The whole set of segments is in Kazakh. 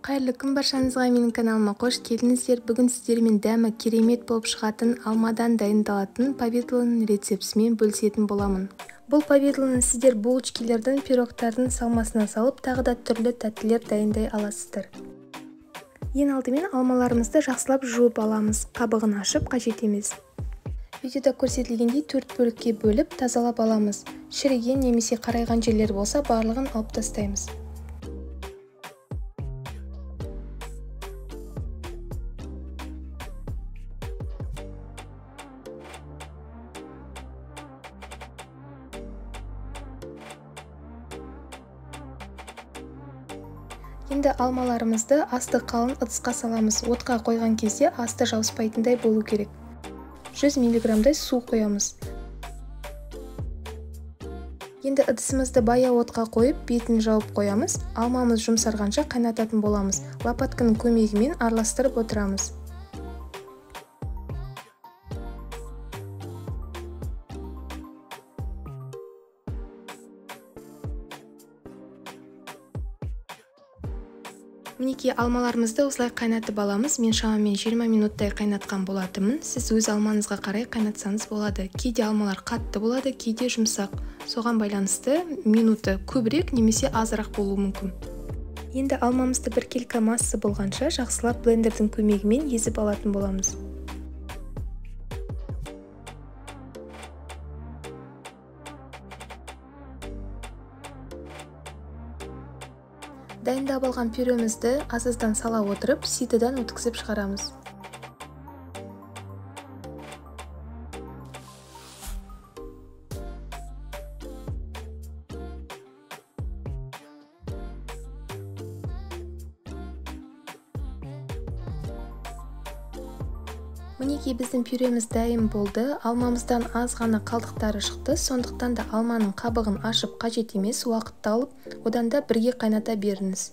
Қайырлы күн баршаңызға, менің каналыма қош келдіңіздер. Бүгін сіздермен дәмі керемет болып шығатын алмадан дайындалатын повидланың рецептісімен бөлісетін боламын. Бұл повидланы сіздер булочкилердің, пирогтардың салмасына салып, тағы да түрлі тәттілер дайындай аласыздар. Ең алдымен алмаларымызды жақсылап жуып аламыз. Қабығын ашып қажет емес. Видеода көрсетілгендей 4 бөлікке бөліп тазалап аламыз. Шіріген немесе қарайған жерлер болса, барлығын алып тастаймыз. Енді алмаларымызды асты қалың ыдысқа саламыз. Отқа қойған кезде асты жауыспайтындай болу керек. 100 мг су қоямыз. Енді ыдысымызды баяу отқа қойып, бетін жауып қоямыз. Алмамыз жұмсарғанша қайнататын боламыз. Лопатканың көмегімен араластырып отырамыз. Мінекей алмаларымызды осылай қайнатып аламыз. Мен шамамен 20 минуттай қайнатқан болатынмын. Сіз өз алмаңызға қарай қайнатсаңыз болады. Кейде алмалар қатты болады, кейде жұмсақ. Соған байланысты минуты көбірек немесе азырақ болуы мүмкін. Енді алмамызды бір келка масса болғанша жақсылап блендердің көмегімен езіп алатын боламыз. Дайындап алған пюремізді азыздан сала отырып, ситыдан өткізіп шығарамыз. Мінекей біздің пюреміз дайын болды. Алмамыздан аз ғана қалдықтары шықты, сондықтан да алманың қабығын ашып қажет емес, уақытты алып, одан да бірге қайната беріңіз.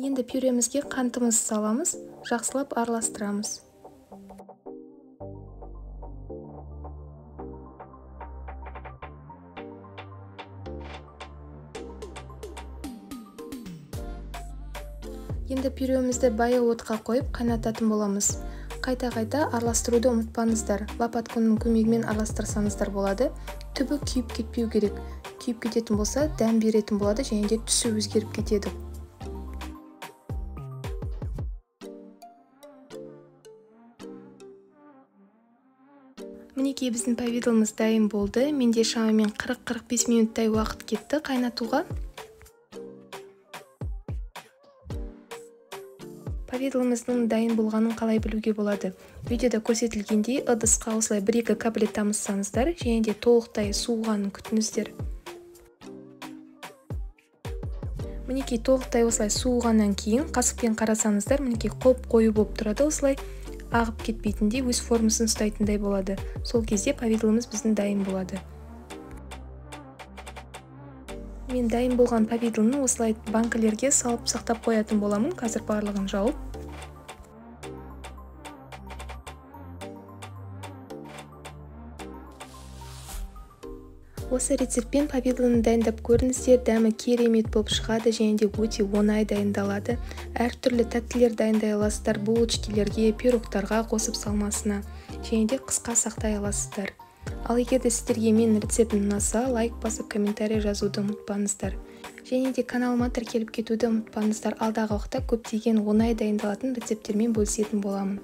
Енді пюремізге қантымызды саламыз, жақсылап араластырамыз. Енді пюремізді баяу отқа қойып қайнататын боламыз. Қайта-қайта араластыруды ұмытпаңыздар. Лопатканың көмегімен араластырсаңыздар болады. Түбі күйіп кетпеу керек. Күйіп кететін болса, дәм беретін болады, және де түсі өзгеріп кетеді. Мінекей біздің повидлымыз дайын болды. Менде шамамен 40-45 минуттай уақыт кетті қайнатуға. Повидлымыздың дайын болғанын қалай білуге болады? Видеода көрсетілгендей ыдысқа осылай 1-2 капля тамызсаңыздар, және де толықтай суығанын күтіңіздер. Мінекей толықтай осылай суығаннан кейін қасықпен қарасаңыздар, мінекей қою болып тұрады, осылай ағып кетпейтіндей, өз формасын ұстайтындай болады. Сол кезде повидлымыз біздің дайын болады. Мен дайын болған повидланы осылай банкілерге салып сақтап қоятын боламын, қазір барлығын жауып. Осы рецептпен повидланы дайындап көріңіздер, дәмі керемет болып шығады, және де өте оңай дайындалады. Әртүрлі тәттілер дайындай аласыздар, булочкилерге, пирогтарға қосып салмасына, және де қысқа сақтай аласыздар. Ал егер де сіздерге менің рецептім ұнаса, лайк басып комментарий жазуды ұмытпаңыздар. Және де каналыма тіркеліп кетуді ұмытпаңыздар. Алдағы уақытта көптеген оңай дайындалатын рецепттермен бөлісетін боламын.